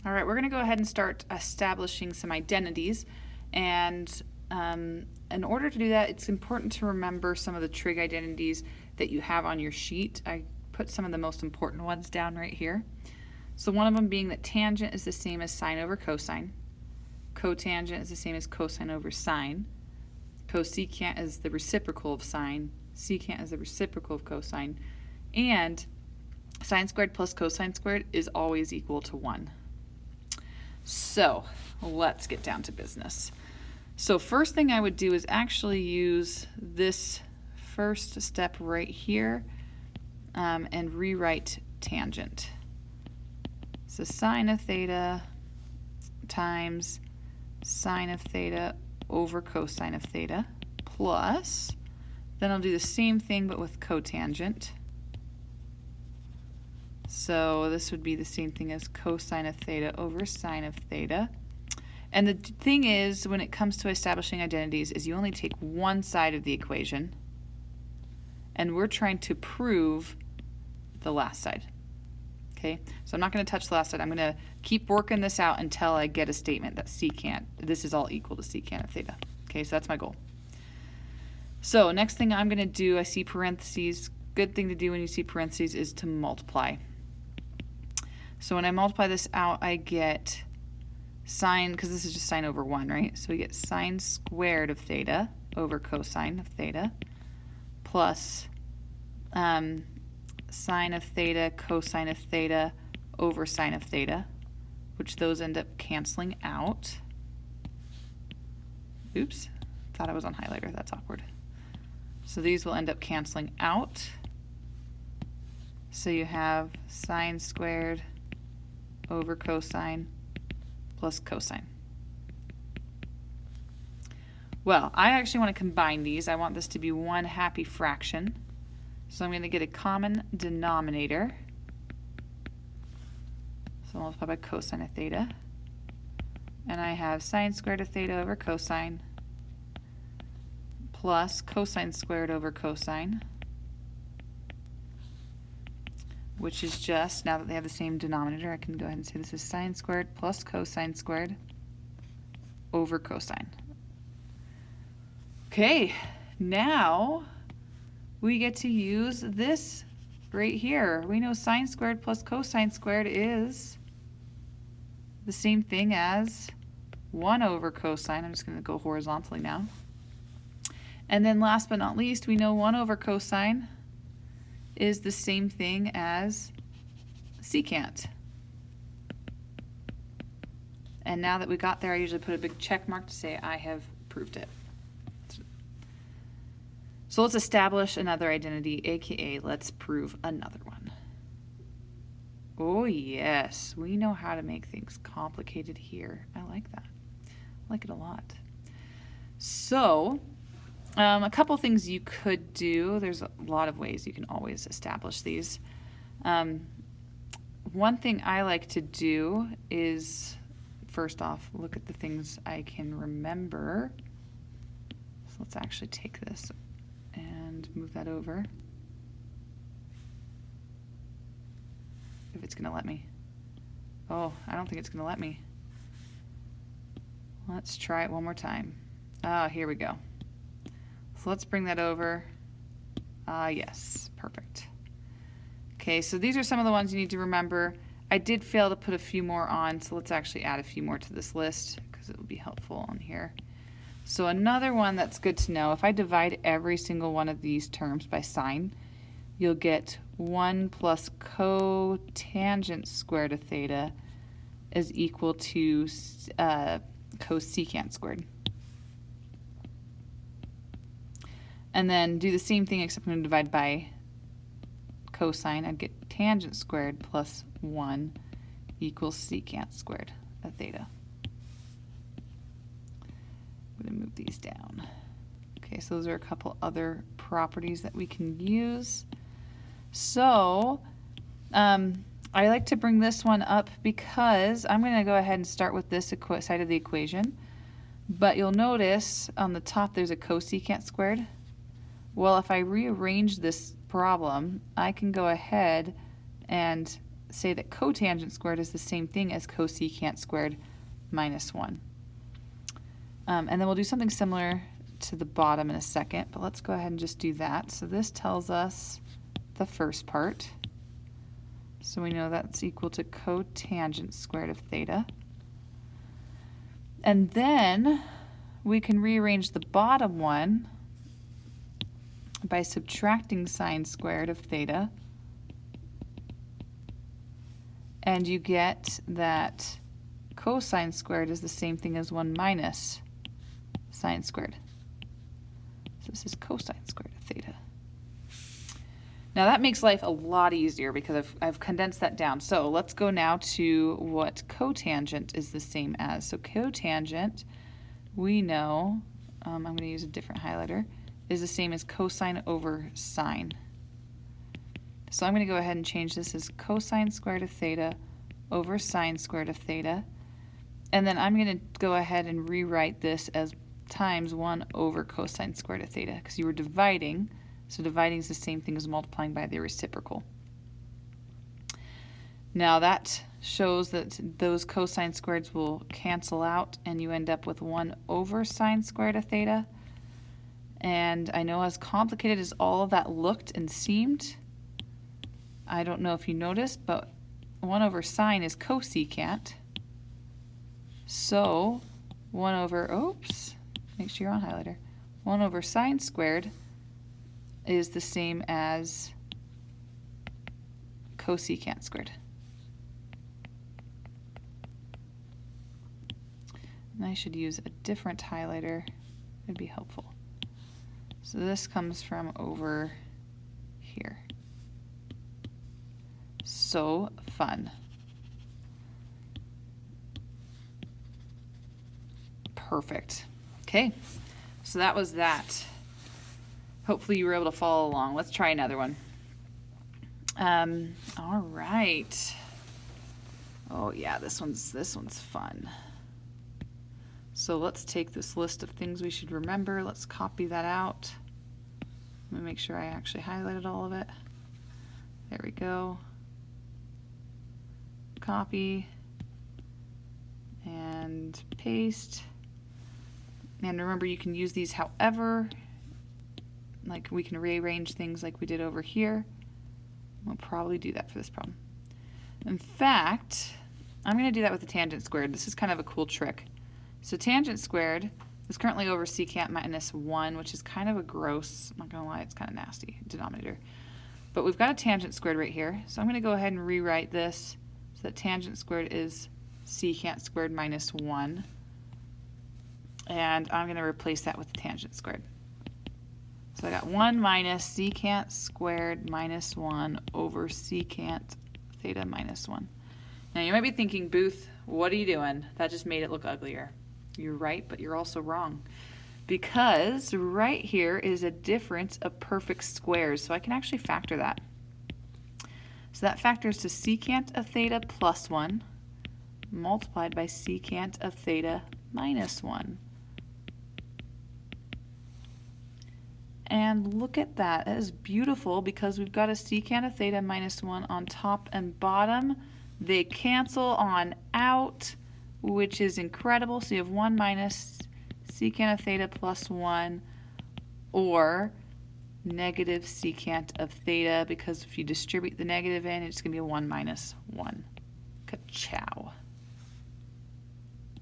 All right, we're going to go ahead and start establishing some identities. And in order to do that, it's important to remember some of the trig identities that you have on your sheet. I put some of the most important ones down right here. So one of them being that tangent is the same as sine over cosine. Cotangent is the same as cosine over sine. Cosecant is the reciprocal of sine. Secant is the reciprocal of cosine. And sine squared plus cosine squared is always equal to 1. So let's get down to business. So first thing I would do is actually use this first step right here and rewrite tangent. So sine of theta times sine of theta over cosine of theta plus, then I'll do the same thing but with cotangent. So this would be the same thing as cosine of theta over sine of theta. And the thing is, when it comes to establishing identities, is you only take one side of the equation, and we're trying to prove the last side. Okay, so I'm not going to touch the last side. I'm going to keep working this out until I get a statement that secant, this is all equal to secant of theta. Okay, so that's my goal. So next thing I'm going to do, I see parentheses. Good thing to do when you see parentheses is to multiply. So when I multiply this out, I get sine, because this is just sine over 1, right? So we get sine squared of theta over cosine of theta plus sine of theta cosine of theta over sine of theta, which those end up canceling out. Oops, thought I was on highlighter. That's awkward. So these will end up canceling out. So you have sine squared over cosine plus cosine. Well, I actually want to combine these. I want this to be one happy fraction. So I'm going to get a common denominator. So I'll multiply by cosine of theta. And I have sine squared of theta over cosine plus cosine squared over cosine, which is just, now that they have the same denominator, I can go ahead and say this is sine squared plus cosine squared over cosine. Okay, now we get to use this right here. We know sine squared plus cosine squared is the same thing as 1 over cosine. I'm just going to go horizontally now. And then last but not least, we know 1 over cosine is the same thing as secant. And now that we got there, I usually put a big check mark to say I have proved it. So let's establish another identity, aka let's prove another one. Oh yes, we know how to make things complicated here. I like that. I like it a lot. So a couple things you could do. There's a lot of ways you can always establish these. One thing I like to do is, first off, look at the things I can remember. So let's actually take this and move that over. If it's going to let me. Oh, I don't think it's going to let me. Let's try it one more time. Ah, here we go. So let's bring that over. Yes, perfect. Okay, so these are some of the ones you need to remember. I did fail to put a few more on, so let's actually add a few more to this list because it will be helpful on here. So another one that's good to know, if I divide every single one of these terms by sine, you'll get 1 plus cotangent squared of theta is equal to cosecant squared. And then do the same thing, except I'm going to divide by cosine. I'd get tangent squared plus 1 equals secant squared of theta. I'm going to move these down. Okay, so those are a couple other properties that we can use. So I like to bring this one up because I'm going to go ahead and start with this side of the equation. But you'll notice on the top there's a cosecant squared. Well, if I rearrange this problem, I can go ahead and say that cotangent squared is the same thing as cosecant squared minus 1. And then we'll do something similar to the bottom in a second, but let's go ahead and just do that. So this tells us the first part. So we know that's equal to cotangent squared of theta. And then we can rearrange the bottom one by subtracting sine squared of theta. And you get that cosine squared is the same thing as 1 minus sine squared. So this is cosine squared of theta. Now that makes life a lot easier because I've condensed that down. So let's go now to what cotangent is the same as. So cotangent, we know, I'm going to use a different highlighter, is the same as cosine over sine. So I'm going to go ahead and change this as cosine squared of theta over sine squared of theta. And then I'm going to go ahead and rewrite this as times 1 over cosine squared of theta because you were dividing. So dividing is the same thing as multiplying by the reciprocal. Now that shows that those cosine squareds will cancel out and you end up with 1 over sine squared of theta. And I know as complicated as all of that looked and seemed, I don't know if you noticed, but 1 over sine is cosecant. So 1 over, oops, make sure you're on highlighter. 1 over sine squared is the same as cosecant squared. And I should use a different highlighter. It'd be helpful. So this comes from over here. So fun. Perfect. Okay, so that was that. Hopefully you were able to follow along. Let's try another one. All right. Oh yeah, this one's fun. So let's take this list of things we should remember. Let's copy that out. Let me make sure I actually highlighted all of it. There we go. Copy and paste. And remember, you can use these however. Like we can rearrange things like we did over here. We'll probably do that for this problem. In fact, I'm going to do that with the tangent squared. This is kind of a cool trick. So tangent squared is currently over secant minus 1, which is kind of a gross, I'm not going to lie, it's kind of nasty denominator. But we've got a tangent squared right here. So I'm going to go ahead and rewrite this so that tangent squared is secant squared minus 1. And I'm going to replace that with the tangent squared. So I got 1 minus secant squared minus 1 over secant theta minus 1. Now you might be thinking, Booth, what are you doing? That just made it look uglier. You're right, but you're also wrong. Because right here is a difference of perfect squares, so I can actually factor that. So that factors to secant of theta plus 1 multiplied by secant of theta minus 1. And look at that. That is beautiful because we've got a secant of theta minus 1 on top and bottom. They cancel on out, which is incredible. So you have 1 minus secant of theta plus 1 or negative secant of theta, because if you distribute the negative in, it's going to be a 1 minus 1. Ka-chow.